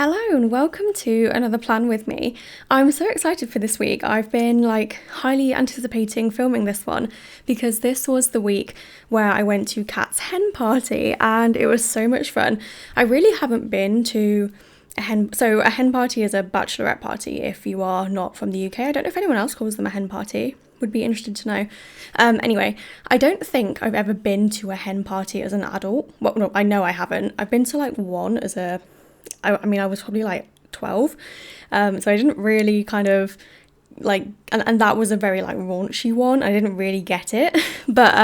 Hello and welcome to another plan with me. I'm so excited for this week. I've been highly anticipating filming this one because this was the week where I went to Kat's hen party and it was so much fun. I really haven't been to a hen party is a bachelorette party if you are not from the UK. I don't know if anyone else calls them a hen party. Would be interested to know. Anyway, I don't think I've ever been to a hen party as an adult. Well, no, I know I haven't. I've been to one as I was probably 12, so I didn't really kind of and that was a very raunchy one. I didn't really get it, but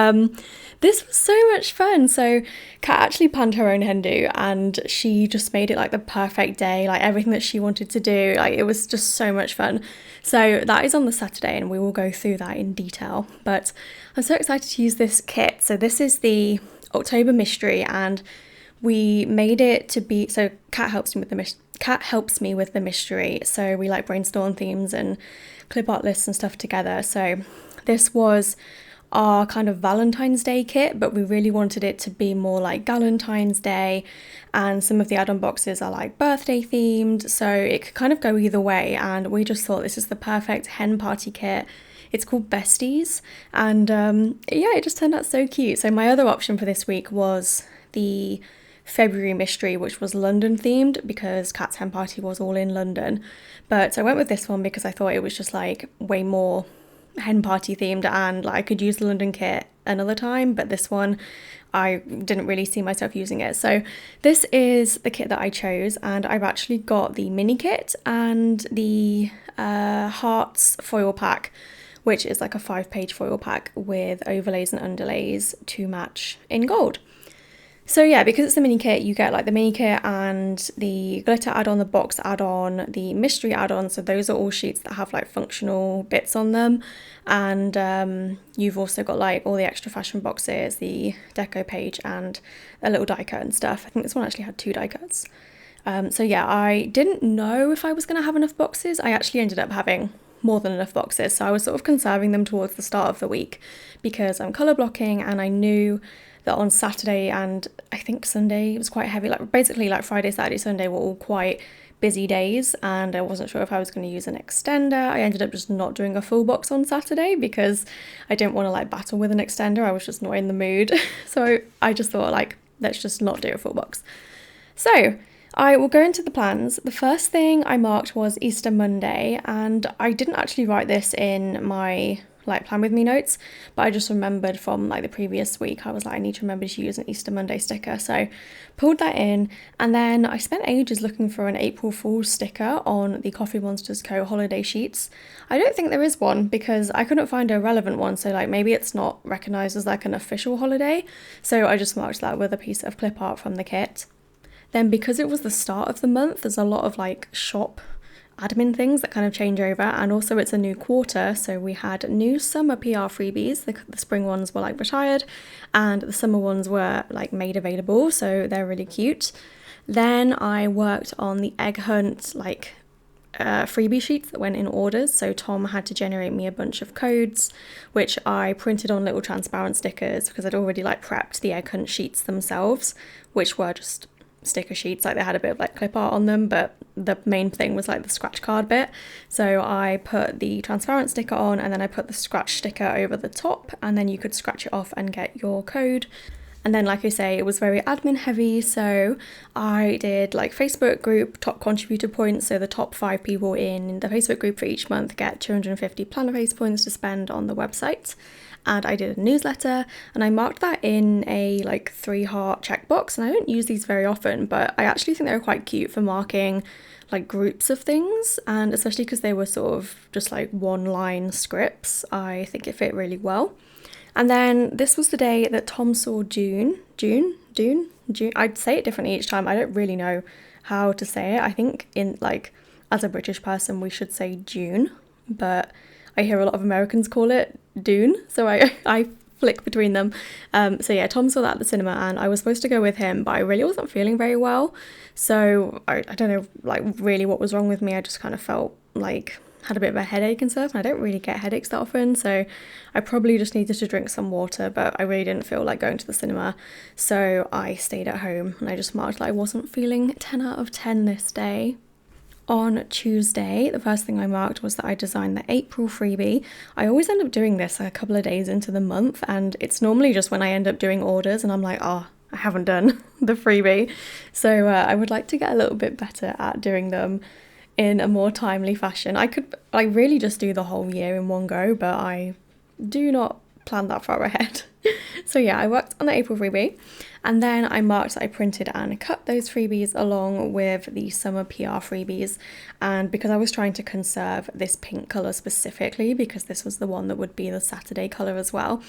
this was so much fun. So Kat actually planned her own hen do and she just made it the perfect day, everything that she wanted to do. It was just so much fun. So that is on the Saturday and we will go through that in detail, but I'm so excited to use this kit. So this is the October mystery and we made it to be, so Kat helps me with the mystery, so we brainstorm themes and clip art lists and stuff together. So this was our kind of Valentine's Day kit, but we really wanted it to be more like Galentine's Day, and some of the add-on boxes are birthday themed, so it could kind of go either way, and we just thought this is the perfect hen party kit. It's called Besties, and it just turned out so cute. So my other option for this week was the February mystery, which was London themed because Kat's hen party was all in London, but I went with this one because I thought it was just way more hen party themed, and I could use the London kit another time, but this one I didn't really see myself using it. So this is the kit that I chose, and I've actually got the mini kit and the hearts foil pack, which is a 5-page foil pack with overlays and underlays to match in gold. So yeah, because it's a mini kit, you get the mini kit and the glitter add-on, the box add-on, the mystery add-on. So those are all sheets that have functional bits on them. And you've also got all the extra fashion boxes, the deco page and a little die cut and stuff. I think this one actually had 2 die cuts. So yeah, I didn't know if I was going to have enough boxes. I actually ended up having more than enough boxes. So I was sort of conserving them towards the start of the week because I'm colour blocking, and I knew that on Saturday and I think Sunday it was quite heavy. Basically Friday, Saturday, Sunday were all quite busy days, and I wasn't sure if I was going to use an extender. I ended up just not doing a full box on Saturday because I didn't want to battle with an extender. I was just not in the mood. So I just thought let's just not do a full box. So I will go into the plans. The first thing I marked was Easter Monday, and I didn't actually write this in my plan with me notes, but I just remembered from the previous week. I was I need to remember to use an Easter Monday sticker, so pulled that in. And then I spent ages looking for an April Fool's sticker on the Coffee Monsters Co holiday sheets. I don't think there is one because I couldn't find a relevant one, so maybe it's not recognized as an official holiday, so I just marked that with a piece of clip art from the kit. Then because it was the start of the month, there's a lot of shop admin things that kind of change over, and also it's a new quarter, so we had new summer PR freebies. The spring ones were retired and the summer ones were made available, so they're really cute. Then I worked on the egg hunt freebie sheets that went in orders, so Tom had to generate me a bunch of codes which I printed on little transparent stickers because I'd already prepped the egg hunt sheets themselves, which were just sticker sheets. They had a bit of clip art on them, but the main thing was the scratch card bit. So I put the transparent sticker on, and then I put the scratch sticker over the top, and then you could scratch it off and get your code. And then, like I say, it was very admin heavy, so I did Facebook group top contributor points, so the top 5 people in the Facebook group for each month get 250 Plannerface points to spend on the website. And I did a newsletter, and I marked that in a 3-heart checkbox, and I don't use these very often, but I actually think they're quite cute for marking groups of things, and especially because they were sort of just 1-line scripts, I think it fit really well. And then this was the day that Tom saw June. I'd say it differently each time. I don't really know how to say it. I think in as a British person we should say June, but I hear a lot of Americans call it Dune, so I flick between them. So yeah, Tom saw that at the cinema, and I was supposed to go with him, but I really wasn't feeling very well. So I don't know really what was wrong with me. I just kind of felt had a bit of a headache and stuff, and I don't really get headaches that often, so I probably just needed to drink some water, but I really didn't feel like going to the cinema, so I stayed at home and I just marked that I wasn't feeling 10 out of 10 this day. On Tuesday, the first thing I marked was that I designed the April freebie. I always end up doing this like a couple of days into the month, and it's normally just when I end up doing orders and I'm like, oh, I haven't done the freebie. So I would like to get a little bit better at doing them in a more timely fashion. I really just do the whole year in one go, but I do not plan that far ahead. So yeah, I worked on the April freebie, and then I marked that I printed and cut those freebies along with the summer PR freebies. And because I was trying to conserve this pink colour specifically, because this was the one that would be the Saturday colour as well,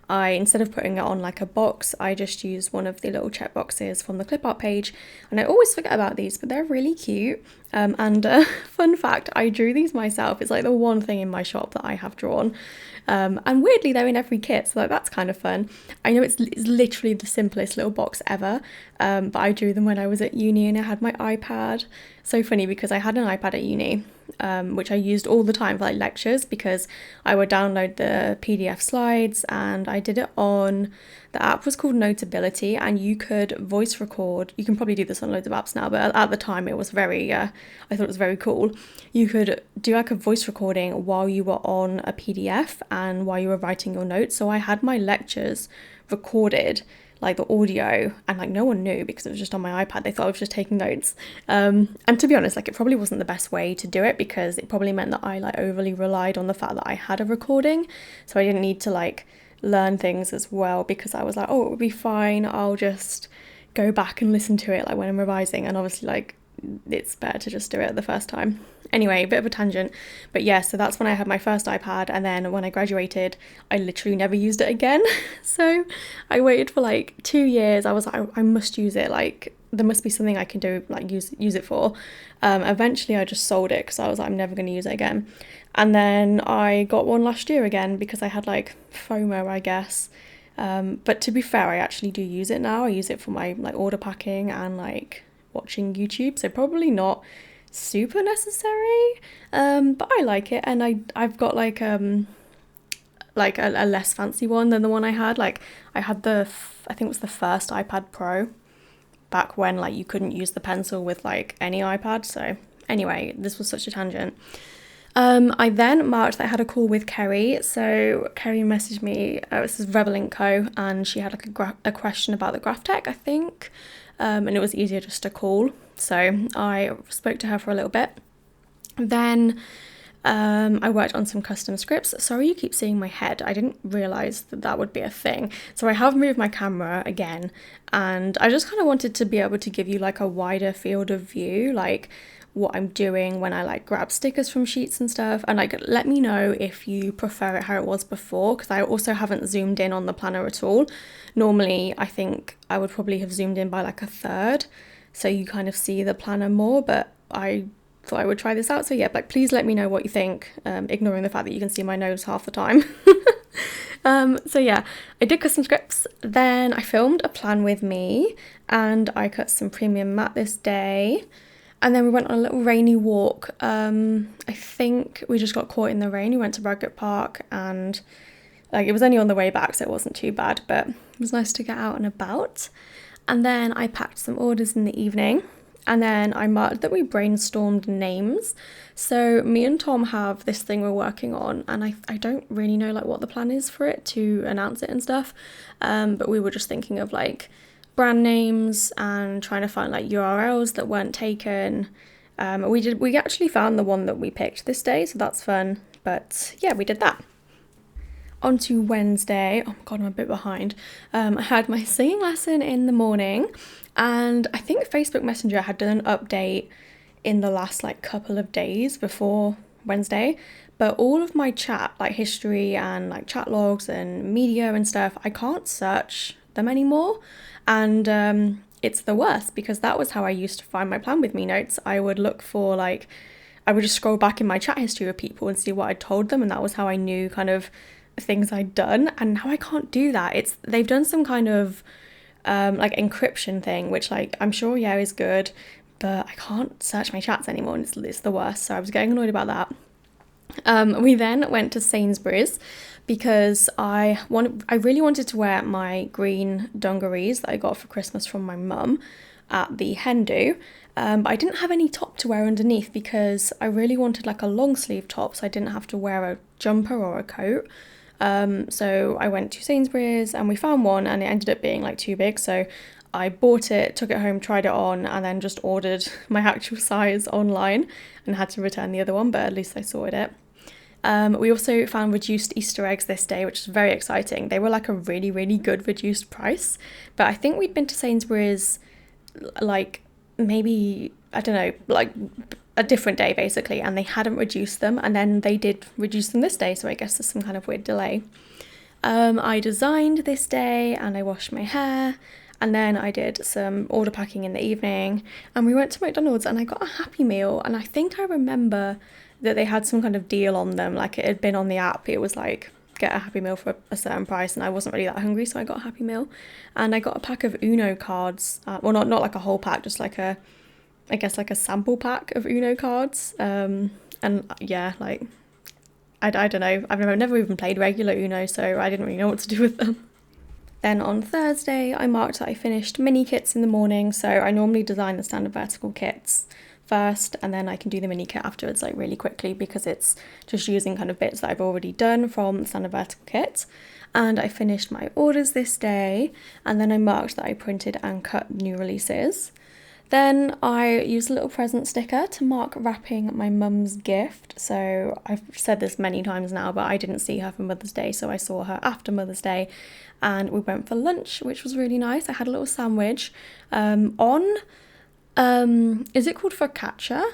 I, instead of putting it on like a box, I just used one of the little check boxes from the clip art page. And I always forget about these, but they're really cute. And fun fact, I drew these myself. It's like the one thing in my shop that I have drawn. And weirdly, they're in every kit, so that's kind of fun. I know it's literally the simplest little box ever, but I drew them when I was at uni and I had my iPad. So funny because I had an iPad at uni, which I used all the time for like lectures, because I would download the PDF slides, and I did it on, the app was called Notability, and you could voice record. You can probably do this on loads of apps now, but at the time it was very, I thought it was very cool. You could do like a voice recording while you were on a PDF and while you were writing your notes. So I had my lectures recorded, like the audio, and like no one knew because it was just on my iPad. They thought I was just taking notes. And to be honest, like it probably wasn't the best way to do it, because it probably meant that I like overly relied on the fact that I had a recording. So I didn't need to like learn things as well, because I was like, oh, it would be fine. I'll just go back and listen to it like when I'm revising. And obviously like it's better to just do it the first time. Anyway, a bit of a tangent, but yeah, so that's when I had my first iPad, and then when I graduated, I literally never used it again. So I waited for like 2 years. I was like, I must use it, like there must be something I can do, like use it for. Eventually I just sold it because I was like, I'm never going to use it again. And then I got one last year again because I had like FOMO, I guess. But to be fair, I actually do use it now. I use it for my like order packing and like watching YouTube, so probably not super necessary, but I like it. And I've got like a less fancy one than the one I had. Like I had I think it was the first iPad Pro, back when like you couldn't use the pencil with like any iPad. So anyway, this was such a tangent. I then marked that I had a call with Kerry. So Kerry messaged me, this is Rebel & Co, and she had like a question about the graph tech, I think, and it was easier just to call. So I spoke to her for a little bit. Then I worked on some custom scripts. Sorry, you keep seeing my head. I didn't realise that would be a thing. So I have moved my camera again, and I just kind of wanted to be able to give you like a wider field of view, like what I'm doing when I like grab stickers from sheets and stuff. And like let me know if you prefer it how it was before, because I also haven't zoomed in on the planner at all. Normally I think I would probably have zoomed in by like a third, so you kind of see the planner more, but I thought I would try this out. So yeah, like please let me know what you think, ignoring the fact that you can see my nose half the time. So yeah, I did custom scripts, then I filmed a plan with me, and I cut some premium mat this day. And then we went on a little rainy walk. I think we just got caught in the rain. We went to Bradgate Park, and like it was only on the way back, so it wasn't too bad, but it was nice to get out and about. And then I packed some orders in the evening, and then I marked that we brainstormed names. So me and Tom have this thing we're working on, and I don't really know like what the plan is for it to announce it and stuff, but we were just thinking of like brand names and trying to find like URLs that weren't taken. We actually found the one that we picked this day, so that's fun. But yeah, we did that. On to Wednesday. Oh my god, I'm a bit behind. I had my singing lesson in the morning, and I think Facebook Messenger had done an update in the last like couple of days before Wednesday, but all of my chat, like history and like chat logs and media and stuff, I can't search them anymore. And it's the worst, because that was how I used to find my plan with me notes. I would look for like, I would just scroll back in my chat history with people and see what I told them, and that was how I knew kind of things I'd done. And now I can't do that. They've done some kind of like encryption thing, which like I'm sure is good, but I can't search my chats anymore, and it's the worst. So I was getting annoyed about that. We then went to Sainsbury's because I really wanted to wear my green dungarees that I got for Christmas from my mum at the hen do. But I didn't have any top to wear underneath because I really wanted like a long sleeve top so I didn't have to wear a jumper or a coat. So I went to Sainsbury's and we found one and it ended up being like too big. So I bought it, took it home, tried it on, and then just ordered my actual size online and had to return the other one, but at least I sorted it. We also found reduced Easter eggs this day, which is very exciting. They were like a really, really good reduced price. But I think we'd been to Sainsbury's like maybe, I don't know, like a different day basically, and they hadn't reduced them. And then they did reduce them this day. So I guess there's some kind of weird delay. I designed this day and I washed my hair. And then I did some order packing in the evening. And we went to McDonald's and I got a Happy Meal. And I think I remember that they had some kind of deal on them, like it had been on the app. It was like get a Happy Meal for a certain price, and I wasn't really that hungry, so I got a Happy Meal. And I got a pack of Uno cards. Well, not like a whole pack, just like a, I guess like a sample pack of Uno cards. And yeah, like I don't know. I've never even played regular Uno, so I didn't really know what to do with them. Then on Thursday, I marked that I finished mini kits in the morning. So I normally design the standard vertical kits first, and then I can do the mini kit afterwards, like really quickly, because it's just using kind of bits that I've already done from the standard vertical kit. And I finished my orders this day, and then I marked that I printed and cut new releases. Then I used a little present sticker to mark wrapping my mum's gift. So I've said this many times now, but I didn't see her for Mother's Day, so I saw her after Mother's Day and we went for lunch, which was really nice. I had a little sandwich on, is it called focaccia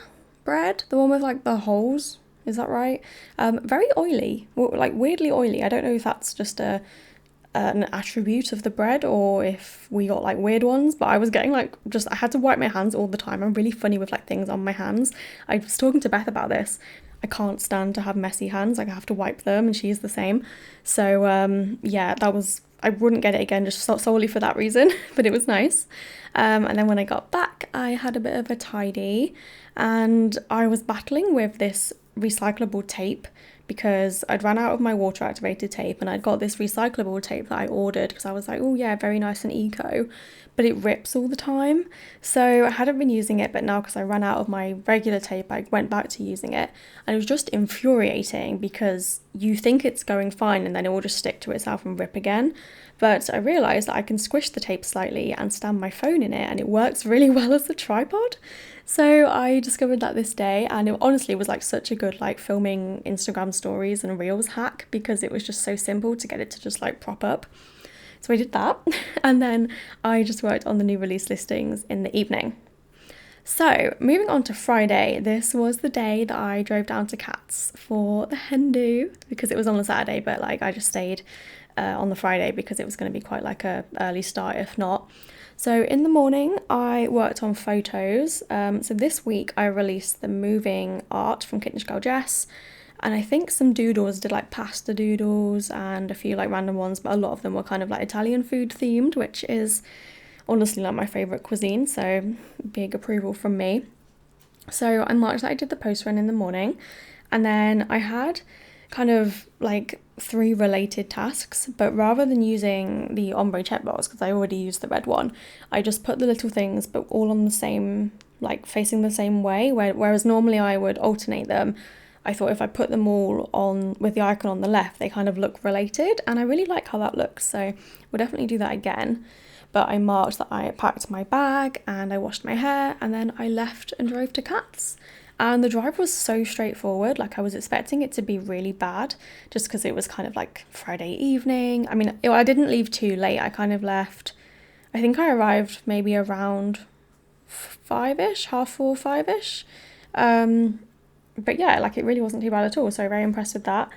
bread? The one with like the holes, is that right? Very oily, like weirdly oily. I don't know if that's just an attribute of the bread or if we got like weird ones, but I was getting like I had to wipe my hands all the time. I'm really funny with like things on my hands. I was talking to Beth about this. I can't stand to have messy hands, like I have to wipe them, and she's the same. So yeah, I wouldn't get it again just solely for that reason, but it was nice. And then when I got back, I had a bit of a tidy, and I was battling with this recyclable tape because I'd run out of my water activated tape, and I'd got this recyclable tape that I ordered because I was like, oh yeah, very nice and eco, but it rips all the time. So I hadn't been using it, but now because I ran out of my regular tape, I went back to using it, and it was just infuriating because you think it's going fine and then it will just stick to itself and rip again. But I realised that I can squish the tape slightly and stand my phone in it, and it works really well as a tripod. So I discovered that this day, and it honestly was like such a good like filming Instagram stories and reels hack because it was just so simple to get it to just like prop up. So I did that, and then I just worked on the new release listings in the evening. So moving on to Friday, this was the day that I drove down to Cats for the hen do because it was on a Saturday, but like I just stayed on the Friday because it was going to be quite like a early start if not. So in the morning I worked on photos. So this week I released the moving art from Kittenish Girl Jess, and I think some doodles, did like pasta doodles and a few like random ones, but a lot of them were kind of like Italian food themed, which is honestly like my favourite cuisine, so big approval from me. So I marked that I did the post run in the morning, and then I had kind of like 3 related tasks, but rather than using the ombre checkbox because I already used the red one, I just put the little things but all on the same, like facing the same way, whereas normally I would alternate them. I thought if I put them all on with the icon on the left, they kind of look related, and I really like how that looks, so we'll definitely do that again. But I marked that I packed my bag and I washed my hair, and then I left and drove to Cats. And the drive was so straightforward, like I was expecting it to be really bad just because it was kind of like Friday evening. I mean, I didn't leave too late. I kind of left, I think I arrived maybe around 5ish, 4:30, 5ish. But yeah, like it really wasn't too bad at all, so very impressed with that.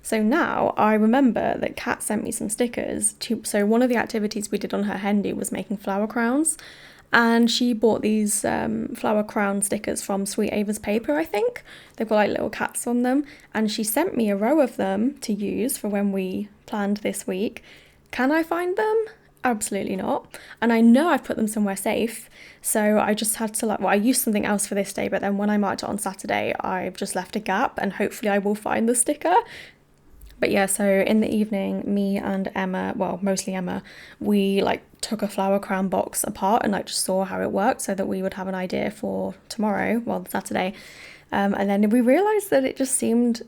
So now I remember that Kat sent me some stickers so one of the activities we did on her hen do was making flower crowns, and she bought these flower crown stickers from Sweet Ava's Paper, I think. They've got like little cats on them, and she sent me a row of them to use for when we planned this week. Can I find them? Absolutely not. And I know I've put them somewhere safe. So I just had to I used something else for this day, but then when I marked it on Saturday, I've just left a gap and hopefully I will find the sticker. But yeah, so in the evening, me and Emma, well, mostly Emma, we took a flower crown box apart and just saw how it worked so that we would have an idea for tomorrow, well, Saturday. And then we realised that it just seemed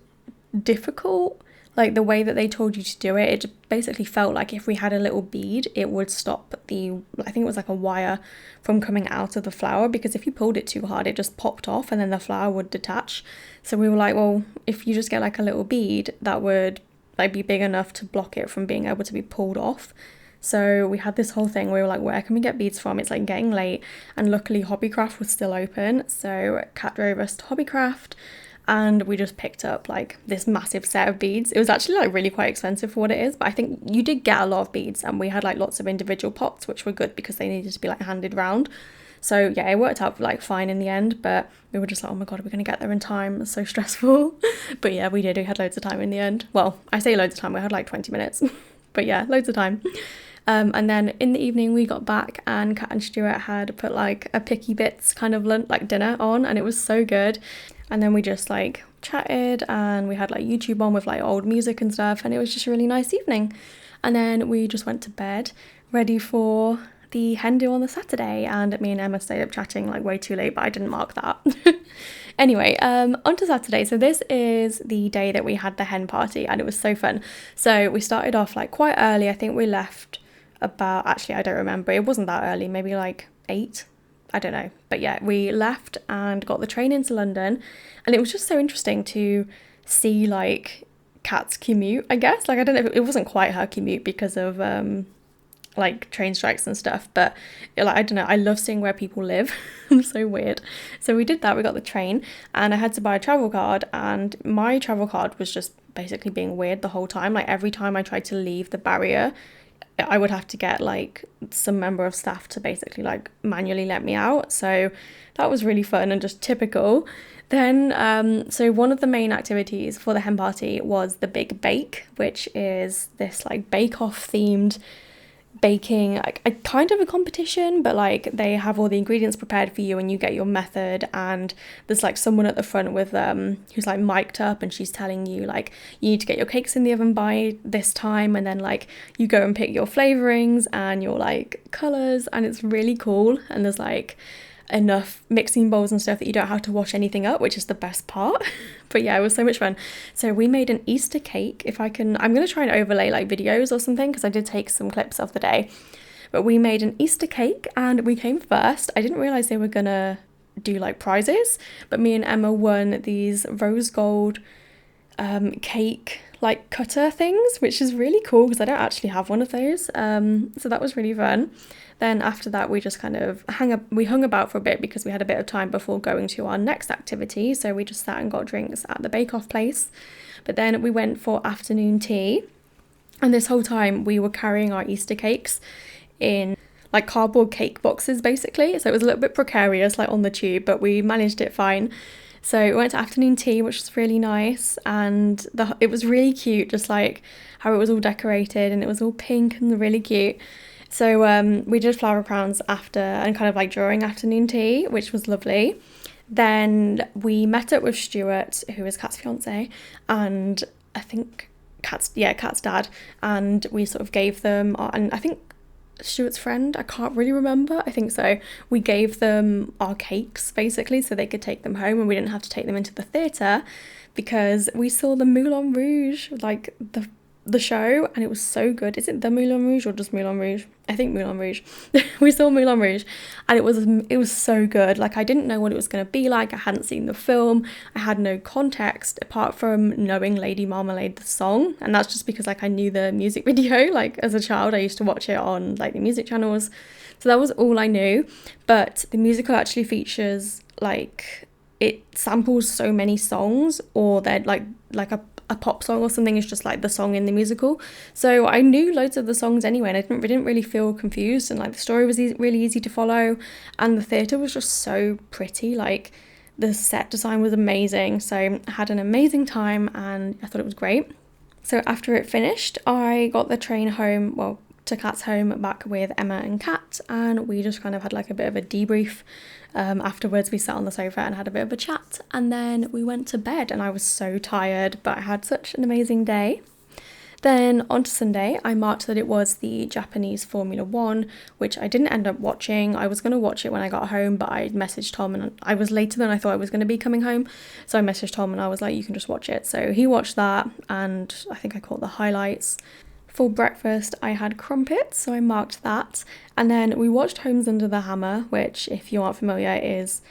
difficult. The way that they told you to do it, it basically felt like if we had a little bead, it would stop I think it was a wire from coming out of the flower, because if you pulled it too hard, it just popped off and then the flower would detach. So we were like, well, if you just get a little bead, that would be big enough to block it from being able to be pulled off. So we had this whole thing, we were like, where can we get beads from? It's getting late, and luckily Hobbycraft was still open, so Kat drove us to Hobbycraft and we just picked up this massive set of beads. It was actually really quite expensive for what it is, but I think you did get a lot of beads, and we had lots of individual pots, which were good because they needed to be handed round. So yeah, it worked out fine in the end, but we were just oh my god, are we going to get there in time? It's so stressful. But yeah, we did. We had loads of time in the end. Well, I say loads of time, we had 20 minutes. But yeah, loads of time. And then in the evening we got back and Kat and Stuart had put a Picky Bits kind of lunch, dinner on, and it was so good. And then we just chatted and we had YouTube on with old music and stuff, and it was just a really nice evening. And then we just went to bed ready for the hen do on the Saturday, and me and Emma stayed up chatting way too late, but I didn't mark that. Anyway, on to Saturday. So this is the day that we had the hen party, and it was so fun. So we started off quite early. I think we left about, actually I don't remember, it wasn't that early, maybe 8, I don't know, but yeah, we left and got the train into London, and it was just so interesting to see Kat's commute, I guess. I don't know, it wasn't quite her commute because of train strikes and stuff, but I don't know, I love seeing where people live. I'm so weird. So we did that, we got the train, and I had to buy a travel card, and my travel card was just basically being weird the whole time. Every time I tried to leave the barrier, I would have to get some member of staff to basically manually let me out. So that was really fun and just typical. Then so one of the main activities for the hen party was the Big Bake, which is this bake-off themed baking, a kind of a competition, but they have all the ingredients prepared for you and you get your method, and there's someone at the front with who's mic'd up, and she's telling you you need to get your cakes in the oven by this time, and then you go and pick your flavorings and your colors, and it's really cool, and there's enough mixing bowls and stuff that you don't have to wash anything up, which is the best part. But yeah, it was so much fun. So we made an Easter cake. I'm going to try and overlay videos or something, because I did take some clips of the day. But we made an Easter cake and we came first. I didn't realise they were going to do prizes, but me and Emma won these rose gold cake cutter things, which is really cool because I don't actually have one of those. So that was really fun. Then after that, we just kind of hung about for a bit because we had a bit of time before going to our next activity. So we just sat and got drinks at the bake-off place. But then we went for afternoon tea. And this whole time we were carrying our Easter cakes in cardboard cake boxes, basically. So it was a little bit precarious, on the tube, but we managed it fine. So we went to afternoon tea, which was really nice, and it was really cute, just how it was all decorated, and it was all pink and really cute. So we did flower crowns after and kind of during afternoon tea, which was lovely. Then we met up with Stuart, who is Kat's fiance, and I think Kat's dad, and we sort of gave them, and I think Stuart's friend, I can't really remember, I think so, we gave them our cakes basically so they could take them home, and we didn't have to take them into the theatre because we saw the Moulin Rouge, the show, and it was so good. Is it the Moulin Rouge or just Moulin Rouge? I think Moulin Rouge. We saw Moulin Rouge, and it was so good. I didn't know what it was going to be like. I hadn't seen the film. I had no context apart from knowing Lady Marmalade, the song, and that's just because I knew the music video. As a child, I used to watch it on the music channels, so that was all I knew. But the musical actually features it samples so many songs, or they're a pop song or something is just the song in the musical. So I knew loads of the songs anyway, and I didn't really feel confused, and the story was really easy to follow, and the theatre was just so pretty. The set design was amazing, so I had an amazing time and I thought it was great. So after it finished, I got the train home, well, to Kat's home back with Emma and Kat, and we just kind of had like a bit of a debrief. Afterwards we sat on the sofa and had a bit of a chat, and then we went to bed, and I was so tired, but I had such an amazing day. Then on to Sunday, I marked that it was the Japanese Formula One, which I didn't end up watching. I was going to watch it when I got home, but I messaged Tom and I was later than I thought I was going to be coming home. So I messaged Tom and I was like, you can just watch it. So he watched that, and I think I caught the highlights. For breakfast, I had crumpets, so I marked that. And then we watched Homes Under the Hammer, which, if you aren't familiar, is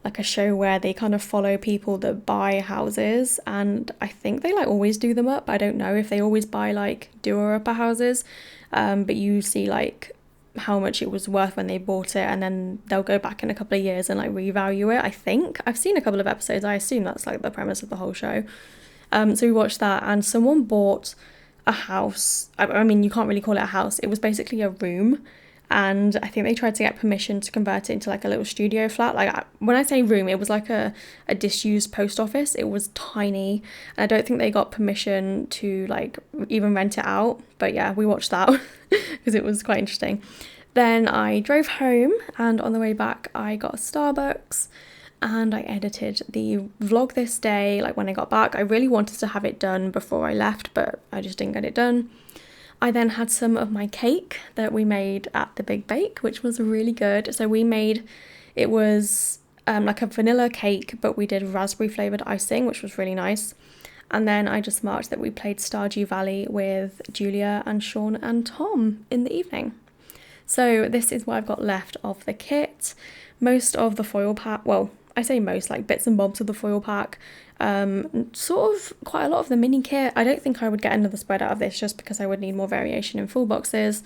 like a show where they kind of follow people that buy houses, and I think they like always do them up. I don't know if they always buy like doer-upper houses, but you see like how much it was worth when they bought it, and then they'll go back in a couple of years and like revalue it. I think I've seen a couple of episodes. I assume that's like the premise of the whole show. So we watched that, and someone bought a house. I mean, you can't really call it a house. It was basically a room, and I think they tried to get permission to convert it into like a little studio flat. Like, when I say room, it was like a disused post office. It was tiny, and I don't think they got permission to like even rent it out. But yeah, we watched that because it was quite interesting. Then I drove home, and on the way back I got a Starbucks, and I edited the vlog this day. Like, when I got back, I really wanted to have it done before I left, but I just didn't get it done. I then had some of my cake that we made at the Big Bake, which was really good. So it was like a vanilla cake, but we did raspberry flavoured icing, which was really nice. And then I just marked that we played Stardew Valley with Julia and Sean and Tom in the evening. So this is what I've got left of the kit. Most of the foil pack, well, I say most, like bits and bobs of the foil pack, sort of quite a lot of the mini kit. I don't think I would get another spread out of this just because I would need more variation in full boxes,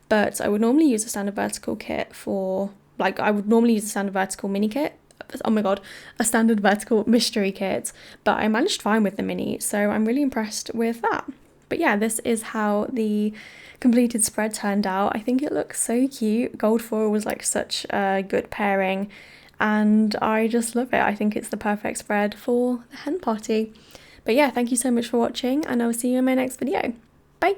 but I would normally use a standard vertical kit for, like, I would normally use a standard vertical mini kit. Oh my god, a standard vertical mystery kit, but I managed fine with the mini, so I'm really impressed with that. But yeah, this is how the completed spread turned out. I think it looks so cute. Gold foil was like such a good pairing, and I just love it. I think it's the perfect spread for the hen party. But yeah, thank you so much for watching, and I'll see you in my next video. Bye!